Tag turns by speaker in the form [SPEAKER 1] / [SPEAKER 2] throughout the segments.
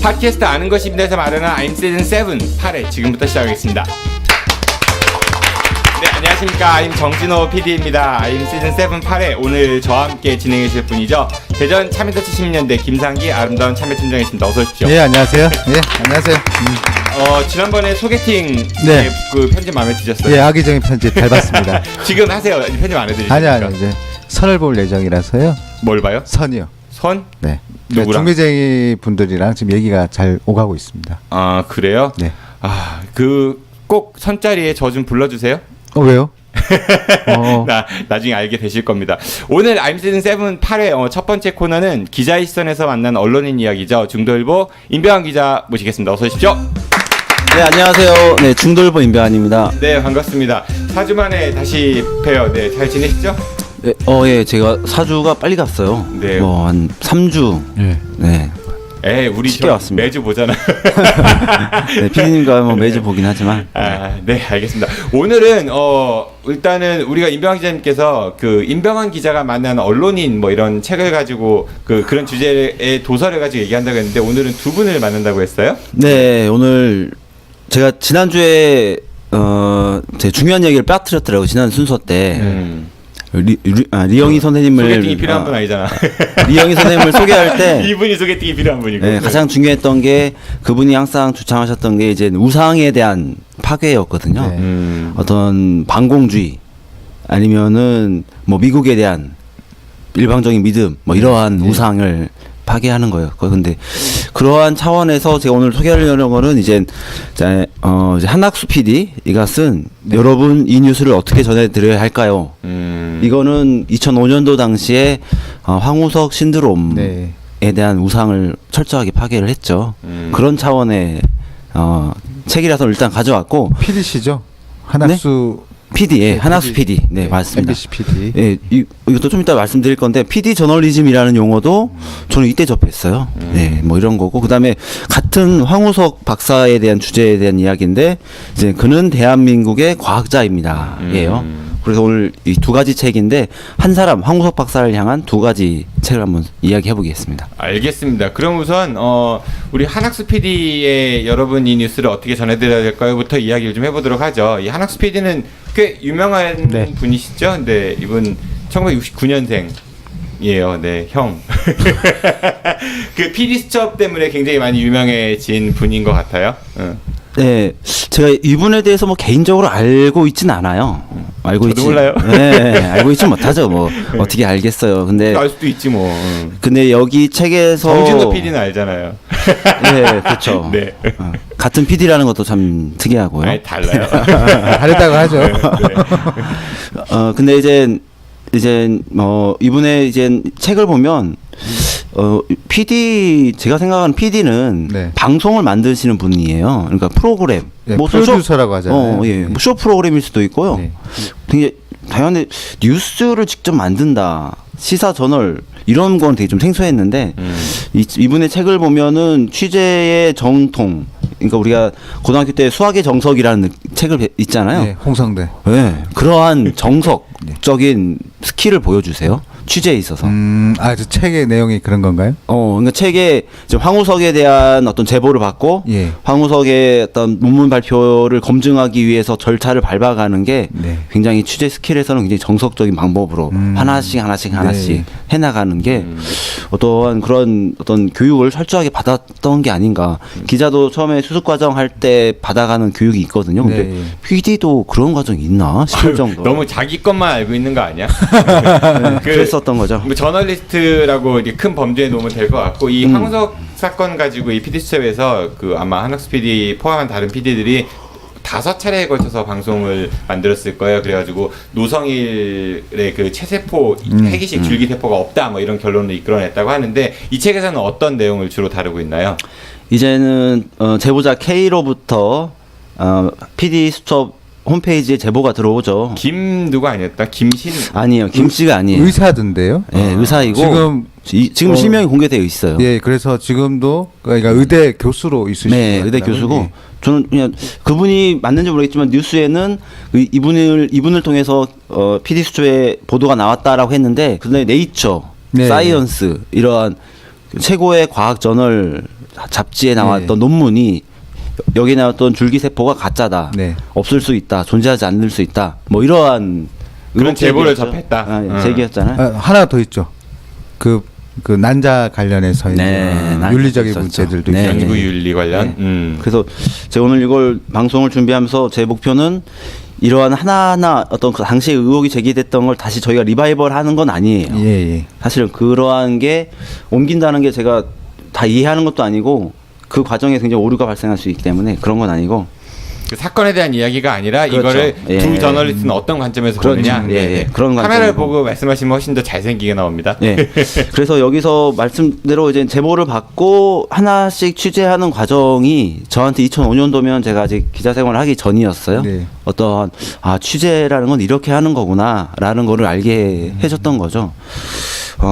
[SPEAKER 1] 팟캐스트 아는 것이 입에서 마련한 I'm 시즌 7 8회 지금부터 시작하겠습니다. 네, 안녕하십니까. I'm 정진호 PD입니다. I'm 시즌 7 8회 오늘 저와 함께 진행해 주실 분이죠. 대전 참여터치 10년대 김상기 아름다운 참여팀장이십니다. 어서 오십시오.
[SPEAKER 2] 네, 안녕하세요. 네, 안녕하세요.
[SPEAKER 1] 지난번에 소개팅
[SPEAKER 2] 네.
[SPEAKER 1] 그 편집 마음에 드셨어요?
[SPEAKER 2] 예, 악의적인 편집 잘 봤습니다.
[SPEAKER 1] 지금 하세요. 편집 안 해드리니까.
[SPEAKER 2] 아니요, 이제 선을 볼 예정이라서요.
[SPEAKER 1] 뭘 봐요?
[SPEAKER 2] 선이요.
[SPEAKER 1] 선?
[SPEAKER 2] 네.
[SPEAKER 1] 누구랑?
[SPEAKER 2] 중매쟁이 분들이랑 지금 얘기가 잘 오가고 있습니다.
[SPEAKER 1] 아, 그래요?
[SPEAKER 2] 네.
[SPEAKER 1] 아, 그 꼭 선자리에 저 좀 불러주세요.
[SPEAKER 2] 왜요?
[SPEAKER 1] 나중에 알게 되실 겁니다. 오늘 I'm 시즌 7 8회 첫 번째 코너는 기자의 시선에서 만난 언론인 이야기죠. 중도일보 임병환 기자 모시겠습니다. 어서 오십시오.
[SPEAKER 3] 네, 안녕하세요. 네, 중도일보 임병환입니다.
[SPEAKER 1] 네, 반갑습니다. 4주 만에 다시 봬요. 네, 잘 지내시죠?
[SPEAKER 3] 네, 예, 제가 사주가 빨리 갔어요.
[SPEAKER 1] 네.
[SPEAKER 3] 한 3주.
[SPEAKER 2] 네.
[SPEAKER 3] 네.
[SPEAKER 1] 우리
[SPEAKER 3] 쉽게 왔습니다.
[SPEAKER 1] 매주 보잖아.
[SPEAKER 3] 네, 피디님과 매주 보긴 하지만.
[SPEAKER 1] 네, 알겠습니다. 오늘은 일단은 우리가 임병환 기자님께서 그 임병환 기자가 만난 언론인 뭐 이런 책을 가지고 그런 주제의 도서를 가지고 얘기한다고 했는데 오늘은 두 분을 만난다고 했어요?
[SPEAKER 3] 네, 오늘 제가 지난주에 제 중요한 얘기를 빠뜨렸더라고요. 지난 순서 때. 리영희 선생님을
[SPEAKER 1] 소개팅이 필요한 분 아니잖아.
[SPEAKER 3] 리영희 선생님을 소개할 때
[SPEAKER 1] 이분이 소개팅이 필요한 분이고.
[SPEAKER 3] 네, 가장 중요했던 게 그분이 항상 주창하셨던 게 이제 우상에 대한 파괴였거든요.
[SPEAKER 2] 네.
[SPEAKER 3] 어떤 반공주의 아니면은 뭐 미국에 대한 일방적인 믿음 뭐 이러한 우상을 파괴하는 거예요. 근데 그러한 차원에서 제가 오늘 소개하려는 거는 이제 한학수 PD가 쓴 여러분 이 뉴스를 어떻게 전해드려야 할까요? 이거는 2005년도 당시에 황우석 신드롬에 대한 우상을 철저하게 파괴를 했죠. 그런 차원의 책이라서 일단 가져왔고.
[SPEAKER 2] PD시죠? 한학수
[SPEAKER 3] PD, 예, 한학수 PD. 네, 맞습니다.
[SPEAKER 2] MBC PD.
[SPEAKER 3] 예, 이것도 좀 이따 말씀드릴 건데, PD 저널리즘이라는 용어도 저는 이때 접했어요. 네, 뭐 이런 거고. 그 다음에 같은 황우석 박사에 대한 주제에 대한 이야기인데, 이제 그는 대한민국의 과학자입니다. 예요. 그래서 오늘 이 두 가지 책인데, 한 사람, 황우석 박사를 향한 두 가지 책을 한번 이야기해 보겠습니다.
[SPEAKER 1] 알겠습니다. 그럼 우선, 우리 한학수 PD의 여러분 이 뉴스를 어떻게 전해드려야 될까요?부터 이야기를 좀 해보도록 하죠. 이 한학수 PD는 꽤 유명한 분이시죠? 네, 이분 1969년생이에요. 네, 형. 그 PD 수첩 때문에 굉장히 많이 유명해진 분인 것 같아요.
[SPEAKER 3] 네, 제가 이분에 대해서 뭐 개인적으로 알고 있진 않아요.
[SPEAKER 1] 저도 몰라요.
[SPEAKER 3] 네, 알고 있지 못하죠. 뭐 어떻게 알겠어요. 근데
[SPEAKER 1] 알 수도 있지 뭐.
[SPEAKER 3] 근데 여기 책에서
[SPEAKER 1] 정진호 PD는 알잖아요.
[SPEAKER 3] 네, 그렇죠.
[SPEAKER 1] 네.
[SPEAKER 3] 같은 PD라는 것도 참 특이하고요.
[SPEAKER 1] 아니, 달라요.
[SPEAKER 2] 다르다고 하죠.
[SPEAKER 1] 네.
[SPEAKER 3] 근데 이제 이분의 이제 책을 보면 PD 제가 생각하는 PD는 방송을 만드시는 분이에요. 그러니까 프로그램,
[SPEAKER 2] 뭐 프로듀서라고 하잖아요.
[SPEAKER 3] 예, 뭐 쇼 프로그램일 수도 있고요. 되게 다양한데 뉴스를 직접 만든다, 시사 저널 이런 건 되게 좀 생소했는데 이분의 책을 보면은 취재의 정통. 그러니까 우리가 고등학교 때 수학의 정석이라는 책을 있잖아요.
[SPEAKER 2] 네, 홍성대.
[SPEAKER 3] 네, 그러한 정석적인 스킬을 보여주세요. 취재에 있어서.
[SPEAKER 2] 저 책의 내용이 그런 건가요?
[SPEAKER 3] 그러니까 책에 이제 황우석에 대한 어떤 제보를 받고 황우석의 어떤 논문 발표를 검증하기 위해서 절차를 밟아가는 게 굉장히 취재 스킬에서는 굉장히 정석적인 방법으로 하나씩 해나가는 게 어떠한 그런 어떤 교육을 철저하게 받았던 게 아닌가. 기자도 처음에 수습 과정 할 때 받아가는 교육이 있거든요. 근데 PD도 그런 과정이 있나 싶을 정도.
[SPEAKER 1] 너무 자기 것만 알고 있는 거 아니야?
[SPEAKER 3] 그랬었던 거죠.
[SPEAKER 1] 뭐 저널리스트라고 이렇게 큰 범주에 놓으면 될 것 같고 이 황우석 사건 가지고 이 PD 수첩에서 아마 한학수 PD 포함한 다른 PD들이 5차례에 걸쳐서 방송을 만들었을 거예요. 그래가지고 노성일의 그 체세포 핵이식 줄기세포가 없다 뭐 이런 결론을 이끌어냈다고 하는데 이 책에서는 어떤 내용을 주로 다루고 있나요?
[SPEAKER 3] 이제는 제보자 K로부터 PD 수첩 홈페이지에 제보가 들어오죠.
[SPEAKER 1] 김 누가 아니었다? 김신?
[SPEAKER 3] 아니에요. 김 씨가 아니에요.
[SPEAKER 2] 의사던데요?
[SPEAKER 3] 네, 의사이고 지금 실명이 공개되어 있어요.
[SPEAKER 2] 예, 그래서 지금도 그러니까 의대 교수로 있으시고.
[SPEAKER 3] 네, 의대 교수고 저는 그냥 그분이 맞는지 모르겠지만 뉴스에는 이분을 통해서 PD 수첩에 보도가 나왔다라고 했는데 근데 네이처, 사이언스 이러한 최고의 과학 저널 잡지에 나왔던 논문이 여기 나왔던 줄기세포가 가짜다.
[SPEAKER 2] 네.
[SPEAKER 3] 없을 수 있다. 존재하지 않을 수 있다. 뭐 이러한
[SPEAKER 1] 그런 제보를
[SPEAKER 3] 제기였죠.
[SPEAKER 1] 접했다.
[SPEAKER 3] 아, 제기였잖아요.
[SPEAKER 2] 하나 더 있죠. 그 난자 관련해서
[SPEAKER 3] 네, 난자
[SPEAKER 2] 윤리적인
[SPEAKER 3] 있었죠.
[SPEAKER 2] 문제들도
[SPEAKER 3] 네.
[SPEAKER 2] 있었는데.
[SPEAKER 1] 연구 윤리 관련.
[SPEAKER 3] 그래서 제가 오늘 이걸 방송을 준비하면서 제 목표는 이러한 하나하나 어떤 그 당시에 의혹이 제기됐던 걸 다시 저희가 리바이벌 하는 건 아니에요.
[SPEAKER 2] 예.
[SPEAKER 3] 사실은 그러한 게 옮긴다는 게 제가 다 이해하는 것도 아니고 그 과정에 굉장히 오류가 발생할 수 있기 때문에 그런 건 아니고
[SPEAKER 1] 그 사건에 대한 이야기가 아니라
[SPEAKER 3] 그렇죠.
[SPEAKER 1] 이거를
[SPEAKER 3] 예.
[SPEAKER 1] 두 저널리스트는 어떤 관점에서
[SPEAKER 3] 그렇죠.
[SPEAKER 1] 보느냐.
[SPEAKER 3] 예. 그런
[SPEAKER 1] 카메라를
[SPEAKER 3] 관점이고.
[SPEAKER 1] 보고 말씀하시면 훨씬 더 잘생기게 나옵니다.
[SPEAKER 3] 예. 그래서 여기서 말씀대로 이제 제보를 받고 하나씩 취재하는 과정이 저한테 2005년도면 제가 아직 기자 생활을 하기 전이었어요.
[SPEAKER 2] 네.
[SPEAKER 3] 어떠한 취재라는 건 이렇게 하는 거구나라는 거를 알게 해줬던 거죠.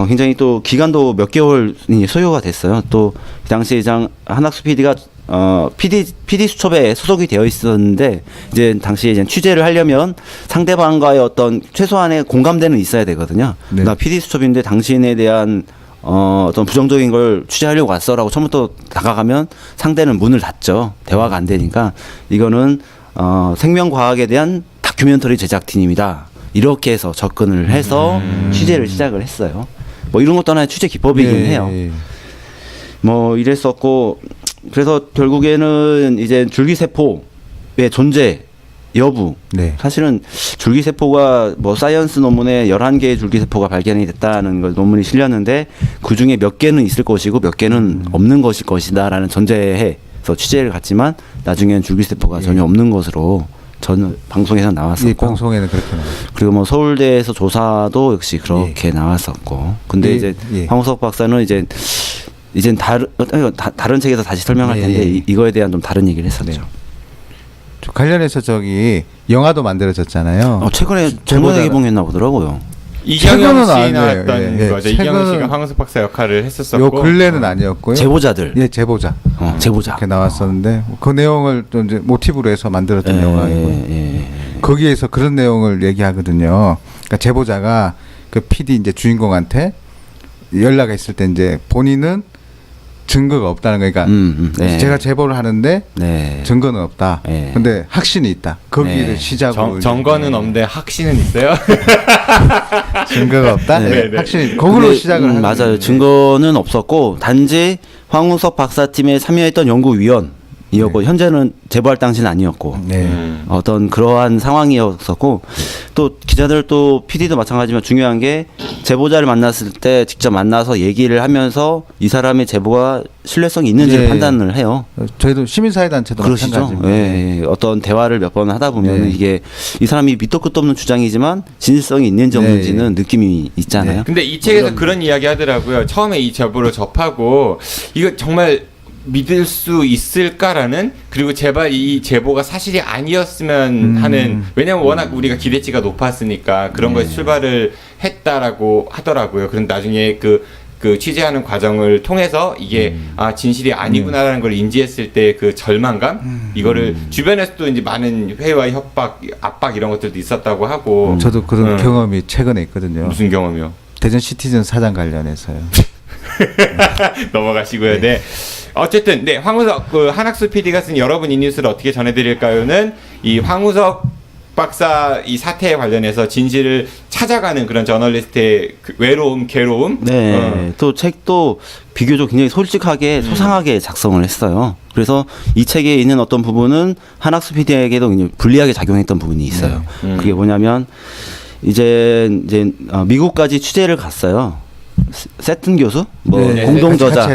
[SPEAKER 3] 굉장히 또 기간도 몇 개월이 소요가 됐어요. 또 그 당시에 한학수 PD가 PD 수첩에 소속이 되어 있었는데 이제 당시에 이제 취재를 하려면 상대방과의 어떤 최소한의 공감대는 있어야 되거든요.
[SPEAKER 2] 네.
[SPEAKER 3] 나 PD 수첩인데 당신에 대한 어떤 부정적인 걸 취재하려고 왔어라고 처음부터 다가가면 상대는 문을 닫죠. 대화가 안 되니까 이거는 생명과학에 대한 다큐멘터리 제작팀입니다. 이렇게 해서 접근을 해서 취재를 시작을 했어요. 뭐 이런 것도 하나의 취재 기법이긴
[SPEAKER 2] 예.
[SPEAKER 3] 해요. 뭐 이랬었고 그래서 결국에는 이제 줄기세포의 존재 여부.
[SPEAKER 2] 네.
[SPEAKER 3] 사실은 줄기세포가 뭐 사이언스 논문에 11개의 줄기세포가 발견이 됐다는 걸 논문이 실렸는데 그중에 몇 개는 있을 것이고 몇 개는 없는 것일 것이다라는 전제해서 취재를 갔지만 나중에는 줄기세포가 전혀 없는 것으로 전 방송에서 나왔었고
[SPEAKER 2] 이 방송에는 그렇게 나와요.
[SPEAKER 3] 그리고 뭐 서울대에서 조사도 역시 그렇게 나왔었고 근데 이제 황우석 박사는 이젠 다른 책에서 다시 설명할 텐데 이거에 대한 좀 다른 얘기를 했었죠.
[SPEAKER 2] 관련해서 영화도 만들어졌잖아요.
[SPEAKER 3] 최근에 개봉했나 보더라고요.
[SPEAKER 1] 이경영 씨
[SPEAKER 2] 최근은
[SPEAKER 1] 나왔던 거죠. 이경영 씨가 황우석 박사 역할을 했었었고.
[SPEAKER 2] 요 근래는 아니었고요.
[SPEAKER 3] 제보자들.
[SPEAKER 2] 예, 제보자.
[SPEAKER 3] 제보자.
[SPEAKER 2] 이렇게 나왔었는데 그 내용을 또 이제 모티브로 해서 만들었던 영화이고요. 거기에서 그런 내용을 얘기하거든요. 그러니까 제보자가 그 PD 이제 주인공한테 연락이 있을 때 이제 본인은 증거가 없다는 거니까 제가 제보를 하는데 증거는 없다. 근데 확신이 있다. 거기를 시작으로
[SPEAKER 1] 정거는 없는데 확신은 있어요.
[SPEAKER 2] 증거가 없다. 확신이 거기로 시작을 하는
[SPEAKER 3] 맞아요.
[SPEAKER 2] 거예요.
[SPEAKER 3] 증거는 없었고 단지 황우석 박사팀에 참여했던 연구위원이었고 현재는 제보할 당시는 아니었고 어떤 그러한 상황이었었고 또 기자들 또 PD도 마찬가지지만 중요한 게 제보자를 만났을 때 직접 만나서 얘기를 하면서 이 사람의 제보가 신뢰성이 있는지를 판단을 해요.
[SPEAKER 2] 저희도 시민사회단체도
[SPEAKER 3] 그러시죠.
[SPEAKER 2] 마찬가지입니다.
[SPEAKER 3] 어떤 대화를 몇 번 하다 보면 이게 이 사람이 밑도 끝도 없는 주장이지만 진실성이 있는지 없는지는 느낌이 있잖아요.
[SPEAKER 1] 근데 이 책에서 그런 이야기 하더라고요. 처음에 이 제보를 접하고 이거 정말 믿을 수 있을까라는 그리고 제발 이 제보가 사실이 아니었으면 하는 왜냐면 워낙 우리가 기대치가 높았으니까 그런 거에 출발을 했다라고 하더라고요. 그런 나중에 그 취재하는 과정을 통해서 이게 진실이 아니구나라는 걸 인지했을 때 그 절망감 이거를 주변에서도 이제 많은 회의와 협박, 압박 이런 것들도 있었다고 하고
[SPEAKER 2] 저도 그런 경험이 최근에 있거든요.
[SPEAKER 1] 무슨 경험이요?
[SPEAKER 2] 대전 시티즌 사장 관련해서요.
[SPEAKER 1] 넘어가시고요. 네. 어쨌든 황우석 한학수 PD가 쓴 여러분 이 뉴스를 어떻게 전해드릴까요는 이 황우석 박사 이 사태에 관련해서 진실을 찾아가는 그런 저널리스트의 그 외로움, 괴로움.
[SPEAKER 3] 또 책도 비교적 굉장히 솔직하게 소상하게 작성을 했어요. 그래서 이 책에 있는 어떤 부분은 한학수 PD에게도 굉장히 불리하게 작용했던 부분이 있어요. 그게 뭐냐면 이제 미국까지 취재를 갔어요. 세튼 교수, 공동 저자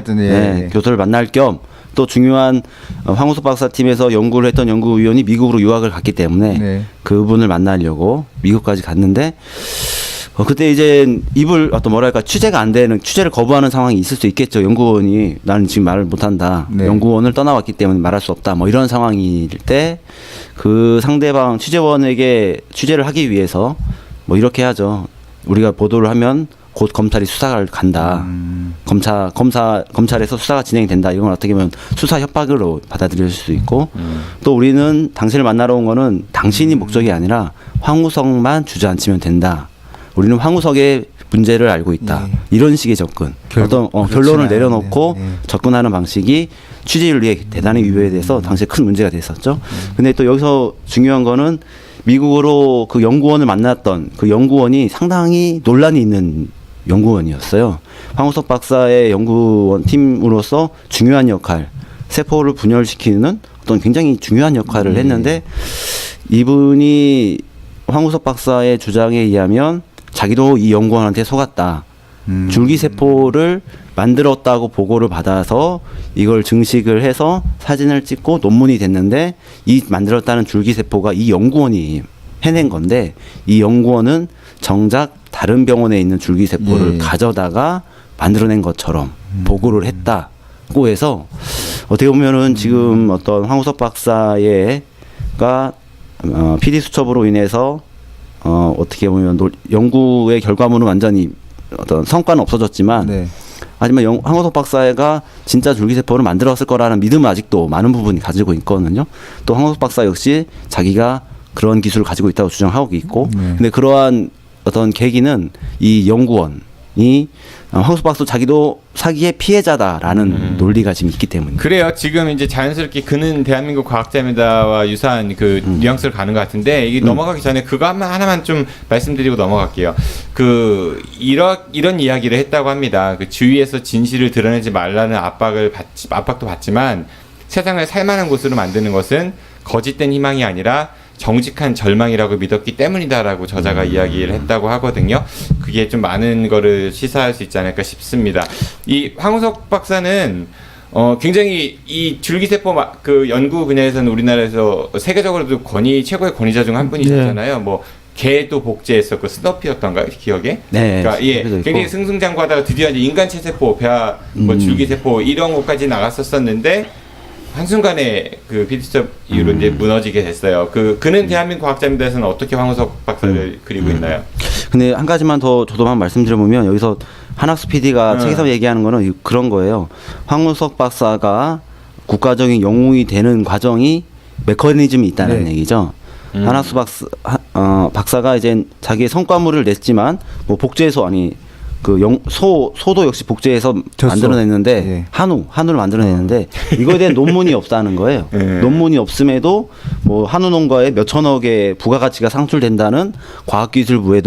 [SPEAKER 3] 교수를 만날 겸 또 중요한 황우석 박사 팀에서 연구를 했던 연구위원이 미국으로 유학을 갔기 때문에 그분을 만나려고 미국까지 갔는데 그때 이제 취재가 안 되는 취재를 거부하는 상황이 있을 수 있겠죠. 연구원이 나는 지금 말을 못한다. 연구원을 떠나왔기 때문에 말할 수 없다. 뭐 이런 상황일 때 그 상대방 취재원에게 취재를 하기 위해서 뭐 이렇게 하죠. 우리가 보도를 하면 곧 검찰이 수사를 간다. 검찰에서 수사가 진행된다. 이건 어떻게 보면 수사 협박으로 받아들일 수 있고 또 우리는 당신을 만나러 온 거는 당신이 목적이 아니라 황우석만 주저앉히면 된다. 우리는 황우석의 문제를 알고 있다.
[SPEAKER 2] 예.
[SPEAKER 3] 이런 식의 접근.
[SPEAKER 2] 결국
[SPEAKER 3] 어떤
[SPEAKER 2] 그렇진
[SPEAKER 3] 결론을
[SPEAKER 2] 않은데,
[SPEAKER 3] 내려놓고
[SPEAKER 2] 예.
[SPEAKER 3] 접근하는 방식이 취재윤리에 대단히 위배돼서 당시에 큰 문제가 됐었죠. 근데 또 여기서 중요한 거는 미국으로 그 연구원을 만났던 그 연구원이 상당히 논란이 있는 연구원이었어요. 황우석 박사의 연구원 팀으로서 중요한 역할, 세포를 분열시키는 어떤 굉장히 중요한 역할을 했는데 이분이 황우석 박사의 주장에 의하면 자기도 이 연구원한테 속았다. 줄기세포를 만들었다고 보고를 받아서 이걸 증식을 해서 사진을 찍고 논문이 됐는데 이 만들었다는 줄기세포가 이 연구원이 해낸 건데 이 연구원은 정작 다른 병원에 있는 줄기세포를
[SPEAKER 2] 예.
[SPEAKER 3] 가져다가 만들어낸 것처럼 보고를 했다고 해서 어떻게 보면은 지금 어떤 황우석 박사가 PD 수첩으로 인해서 어떻게 보면 연구의 결과물은 완전히 어떤 성과는 없어졌지만
[SPEAKER 2] 네.
[SPEAKER 3] 하지만 황우석 박사가 진짜 줄기세포를 만들었을 거라는 믿음은 아직도 많은 부분이 가지고 있거든요. 또 황우석 박사 역시 자기가 그런 기술을 가지고 있다고 주장하고 있고 근데 그러한 어떤 계기는 이 연구원이 황우석 박사 자기도 사기의 피해자다라는 논리가 지금 있기 때문에
[SPEAKER 1] 그래요. 지금 이제 자연스럽게 그는 대한민국 과학자입니다와 유사한 그 뉘앙스를 가는 것 같은데 이게 넘어가기 전에 그거 하나만 좀 말씀드리고 넘어갈게요. 이런 이야기를 했다고 합니다. 그 주위에서 진실을 드러내지 말라는 압박도 받지만 세상을 살만한 곳으로 만드는 것은 거짓된 희망이 아니라 정직한 절망이라고 믿었기 때문이다라고 저자가 이야기를 했다고 하거든요. 그게 좀 많은 거를 시사할 수 있지 않을까 싶습니다. 이 황우석 박사는 굉장히 이 줄기세포 그 연구 분야에서는 우리나라에서 세계적으로도 최고의 권위자 중 한 분이셨잖아요. 뭐 개도 복제했었고 스너피였던가요? 기억에?
[SPEAKER 3] 네.
[SPEAKER 1] 그러니까 굉장히 승승장구하다가 드디어 이제 인간 체세포, 뭐 줄기세포 이런 것까지 나갔었는데 한순간에 그 피디수첩 이후로 이제 무너지게 됐어요. 그는 대한민국 과학자입니다에서는 어떻게 황우석 박사를 그리고 있나요?
[SPEAKER 3] 근데 한 가지만 더 저도 한 말씀드려보면 여기서 한학수 PD가 책에서 얘기하는 거는 그런 거예요. 황우석 박사가 국가적인 영웅이 되는 과정이 메커니즘이 있다는 얘기죠. 한학수 박사가 이제 자기의 성과물을 냈지만 뭐 복제해서 소도 역시 복제해서 만들어냈는데
[SPEAKER 2] 예.
[SPEAKER 3] 한우를 만들어냈는데 이거에 대한 논문이 없다는 거예요. 논문이 없음에도 뭐 한우 농가에 몇천억의 부가가치가 상출된다는 과학기술부의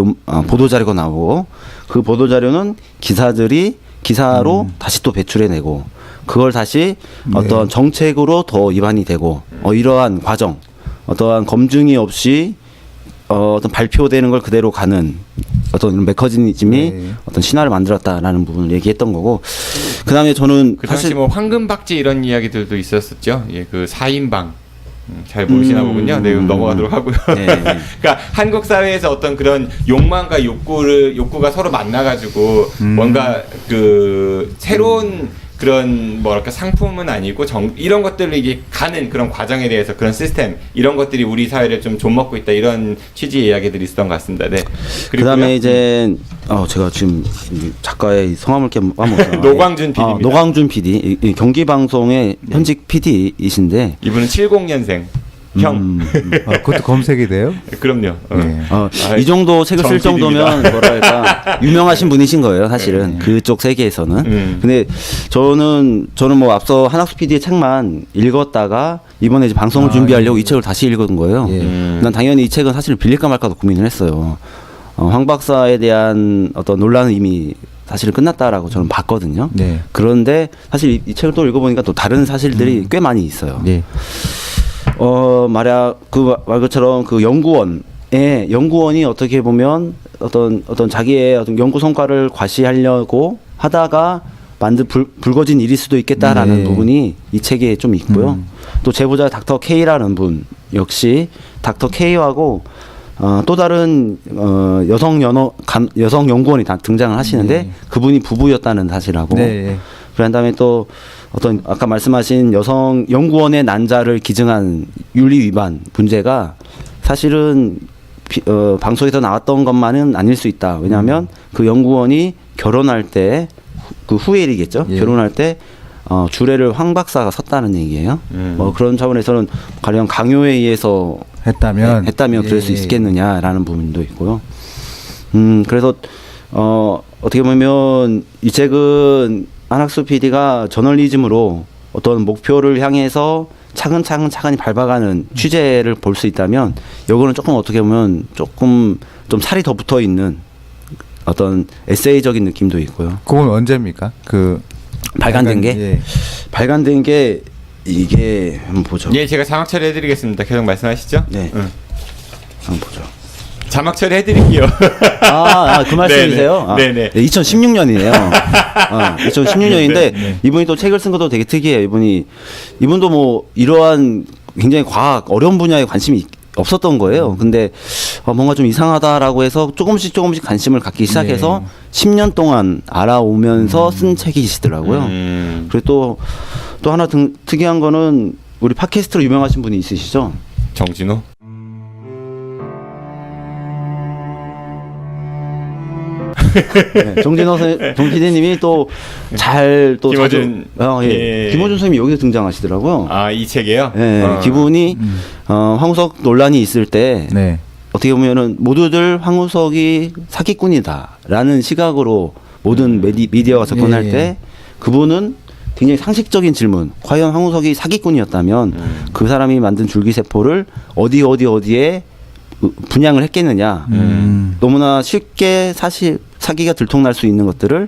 [SPEAKER 3] 보도 자료가 나오고 그 보도 자료는 기사로 다시 또 배출해내고 그걸 다시 어떤 정책으로 더 위반이 되고 이러한 과정, 어떠한 검증이 없이 어떤 발표되는 걸 그대로 가는 어떤 메커니즘이 어떤 신화를 만들었다라는 부분을 얘기했던 거고 그다음에 저는
[SPEAKER 1] 그 당시 뭐 황금박쥐 이런 이야기들도 있었었죠. 예, 그 4인방 잘 모르시나 보군요. 네, 넘어가도록 하고요.
[SPEAKER 3] 네.
[SPEAKER 1] 그러니까 한국 사회에서 어떤 그런 욕망과 욕구가 서로 만나가지고 뭔가 그 새로운 그런 뭐랄까 상품은 아니고 이런 것들을 이게 가는 그런 과정에 대해서 그런 시스템 이런 것들이 우리 사회를 좀 좀먹고 있다 이런 취지의 이야기들이 있었던 것 같습니다. 네.
[SPEAKER 3] 그다음에 이제 제가 지금 작가의 성함을 까먹었어요.
[SPEAKER 1] 노광준 PD입니다.
[SPEAKER 3] 노광준 PD 경기 방송의 현직 PD이신데
[SPEAKER 1] 이분은 70년생. 형.
[SPEAKER 2] 그것도 검색이 돼요?
[SPEAKER 1] 그럼요.
[SPEAKER 3] 이 정도 책을 쓸 정도면 뭐랄까 유명하신 분이신 거예요, 사실은 그쪽 세계에서는. 근데 저는 뭐 앞서 한학수 PD의 책만 읽었다가 이번에 이제 방송을 준비하려고 이 책을 다시 읽은 거예요. 난 당연히 이 책은 사실 빌릴까 말까도 고민을 했어요. 황 박사에 대한 어떤 논란은 이미 사실은 끝났다라고 저는 봤거든요.
[SPEAKER 2] 네.
[SPEAKER 3] 그런데 사실 이 책을 또 읽어보니까 또 다른 사실들이 꽤 많이 있어요.
[SPEAKER 2] 네.
[SPEAKER 3] 말야 말 것처럼 그 연구원이 어떻게 보면 어떤 자기의 어떤 연구 성과를 과시하려고 하다가 불거진 일일 수도 있겠다라는 부분이 이 책에 좀 있고요. 또 제보자 닥터 K라는 분 역시 닥터 K하고 또 다른 여성 연구원이 다 등장을 하시는데 그분이 부부였다는 사실하고 그런 다음에 또 어떤 아까 말씀하신 여성 연구원의 난자를 기증한 윤리 위반 문제가 사실은 방송에서 나왔던 것만은 아닐 수 있다. 왜냐하면 그 연구원이 결혼할 때 그 후의 일이겠죠. 결혼할 때 주례를 황 박사가 섰다는 얘기예요. 뭐 그런 차원에서는 가령 강요에 의해서 했다면 그럴 수 있겠느냐라는 부분도 있고요. 그래서 어떻게 보면 이 책은 한학수 PD가 저널리즘으로 어떤 목표를 향해서 차근차근히 밟아가는 취재를 볼 수 있다면 요거는 조금 어떻게 보면 조금 좀 살이 더 붙어 있는 어떤 에세이적인 느낌도 있고요.
[SPEAKER 2] 그건 언제입니까? 그
[SPEAKER 3] 발간된 게
[SPEAKER 2] 예.
[SPEAKER 3] 발간된 게 이게 한번 보죠.
[SPEAKER 1] 예, 제가 자막 처리해드리겠습니다. 계속 말씀하시죠.
[SPEAKER 3] 네.
[SPEAKER 1] 응.
[SPEAKER 3] 한번 보죠.
[SPEAKER 1] 자막 처리해드릴게요.
[SPEAKER 3] 그 말씀이세요?
[SPEAKER 1] 네네.
[SPEAKER 3] 2016년이네요. 2016년인데 이분이 또 책을 쓴 것도 되게 특이해요. 이분도 뭐 이러한 굉장히 과학 어려운 분야에 관심이 없었던 거예요. 근데 뭔가 좀 이상하다라고 해서 조금씩 관심을 갖기 시작해서 10년 동안 알아오면서 쓴 책이시더라고요. 그리고 또 하나 특이한 거는 우리 팟캐스트로 유명하신 분이 있으시죠?
[SPEAKER 1] 정진호?
[SPEAKER 3] 네, 정진호 PD님이 또 잘 또
[SPEAKER 1] 김어준. 예.
[SPEAKER 3] 김어준 선생님이 여기서 등장하시더라고요.
[SPEAKER 1] 아, 이 책이에요?
[SPEAKER 3] 네, 기분이 황우석 논란이 있을 때
[SPEAKER 2] 네.
[SPEAKER 3] 어떻게 보면은 모두들 황우석이 사기꾼이다라는 시각으로 모든 미디어가 접근할
[SPEAKER 2] 예, 예.
[SPEAKER 3] 때 그분은 굉장히 상식적인 질문. 과연 황우석이 사기꾼이었다면 그 사람이 만든 줄기세포를 어디에 분양을 했겠느냐. 너무나 쉽게 사실 사기가 들통날 수 있는 것들을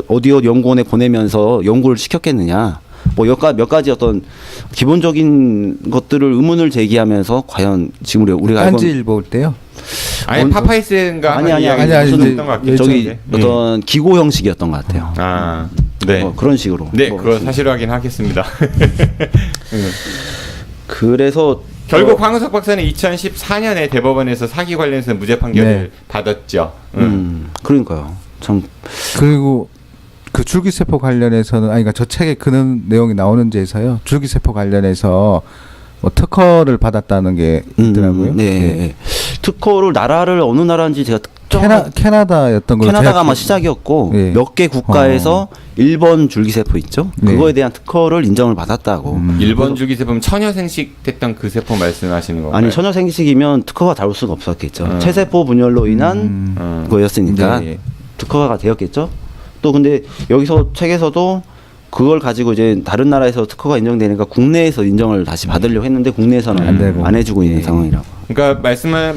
[SPEAKER 3] 어디 연구원에 보내면서 연구를 시켰겠느냐. 뭐 몇 가지 어떤 기본적인 것들을 의문을 제기하면서 과연 지금 우리가 알고
[SPEAKER 2] 딴지일보 올 때요.
[SPEAKER 1] 아니, 파파이스인가?
[SPEAKER 3] 아니,
[SPEAKER 2] 무슨
[SPEAKER 1] 했던 것 같긴
[SPEAKER 3] 저기
[SPEAKER 1] 한데.
[SPEAKER 3] 어떤 기고 형식이었던 것 같아요.
[SPEAKER 1] 아, 네.
[SPEAKER 3] 그런 식으로.
[SPEAKER 1] 네,
[SPEAKER 3] 뭐
[SPEAKER 1] 그거 사실 확인하겠습니다.
[SPEAKER 3] 그래서
[SPEAKER 1] 결국 황우석 박사는 2014년에 대법원에서 사기 관련해서 무죄 판결을
[SPEAKER 2] 네.
[SPEAKER 1] 받았죠.
[SPEAKER 3] 그러니까요. 참
[SPEAKER 2] 그리고 그 줄기세포 관련해서는 그러니까 저 책에 그런 내용이 나오는지에서요. 줄기세포 관련해서 뭐 특허를 받았다는 게 있더라고요.
[SPEAKER 3] 네.
[SPEAKER 2] 예.
[SPEAKER 3] 특허를 나라를 어느 나라인지 제가
[SPEAKER 2] 캐나다였던 걸로
[SPEAKER 3] 캐나다가
[SPEAKER 2] 제가
[SPEAKER 3] 아마 시작이었고
[SPEAKER 2] 예.
[SPEAKER 3] 몇 개 국가에서 일본 줄기세포 있죠.
[SPEAKER 2] 네.
[SPEAKER 3] 그거에 대한 특허를 인정을 받았다고.
[SPEAKER 1] 일본 줄기세포 천여생식 됐던 그 세포 말씀하시는 건가요?
[SPEAKER 3] 아니 천여생식이면 특허가 다룰 수가 없었겠죠. 체세포 분열로 인한 거였으니까
[SPEAKER 2] 네.
[SPEAKER 3] 특허가 되었겠죠. 또 근데 여기서 책에서도 그걸 가지고 이제 다른 나라에서 특허가 인정되니까 국내에서 인정을 다시 받으려고 했는데 국내에서는
[SPEAKER 2] 안 되고.
[SPEAKER 3] 안 해주고 있는 상황이라고.
[SPEAKER 1] 그러니까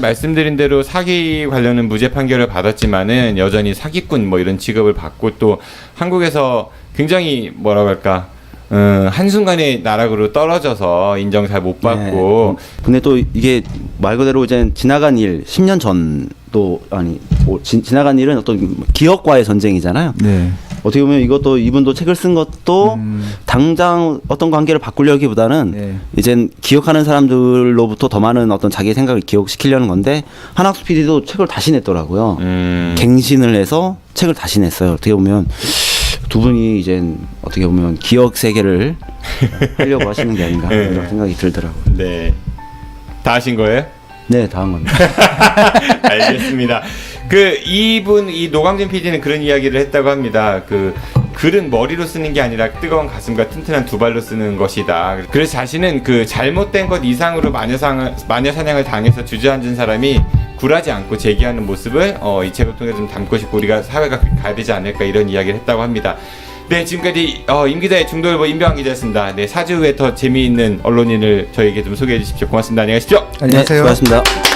[SPEAKER 1] 말씀드린 대로 사기 관련은 무죄 판결을 받았지만은 여전히 사기꾼 뭐 이런 취급을 받고 또 한국에서 굉장히 뭐라고 할까 한순간에 나락으로 떨어져서 인정 잘 못 받고
[SPEAKER 3] 근데 또 이게 말 그대로 이제 지나간 일 10년 전도 아니 지나간 일은 어떤 기업과의 전쟁이잖아요.
[SPEAKER 2] 네.
[SPEAKER 3] 어떻게 보면 이것도 이분도 책을 쓴 것도 당장 어떤 관계를 바꾸려기보다는
[SPEAKER 2] 네.
[SPEAKER 3] 이젠 기억하는 사람들로부터 더 많은 어떤 자기의 생각을 기억시키려는 건데 한학수 PD도 책을 다시 냈더라고요. 갱신을 해서 책을 다시 냈어요. 어떻게 보면 두 분이 이젠 어떻게 보면 기억 세계를 하려고 하시는 게 아닌가 이런 생각이 들더라고요.
[SPEAKER 1] 네. 다 하신 거예요?
[SPEAKER 3] 네, 다 한 겁니다.
[SPEAKER 1] 알겠습니다. 이 노광진 PD는 그런 이야기를 했다고 합니다. 글은 머리로 쓰는 게 아니라 뜨거운 가슴과 튼튼한 두 발로 쓰는 것이다. 그래서 자신은 그 잘못된 것 이상으로 마녀사냥을 당해서 주저앉은 사람이 굴하지 않고 제기하는 모습을 이 책을 통해서 좀 담고 싶고 우리가 사회가 그렇게 가야 되지 않을까 이런 이야기를 했다고 합니다. 네, 지금까지 임 기자의 중도일보 임병환 기자였습니다. 네, 사주 후에 더 재미있는 언론인을 저에게 좀 소개해 주십시오. 고맙습니다. 안녕히 가십시오.
[SPEAKER 2] 안녕하세요.
[SPEAKER 3] 네, 수고하셨습니다.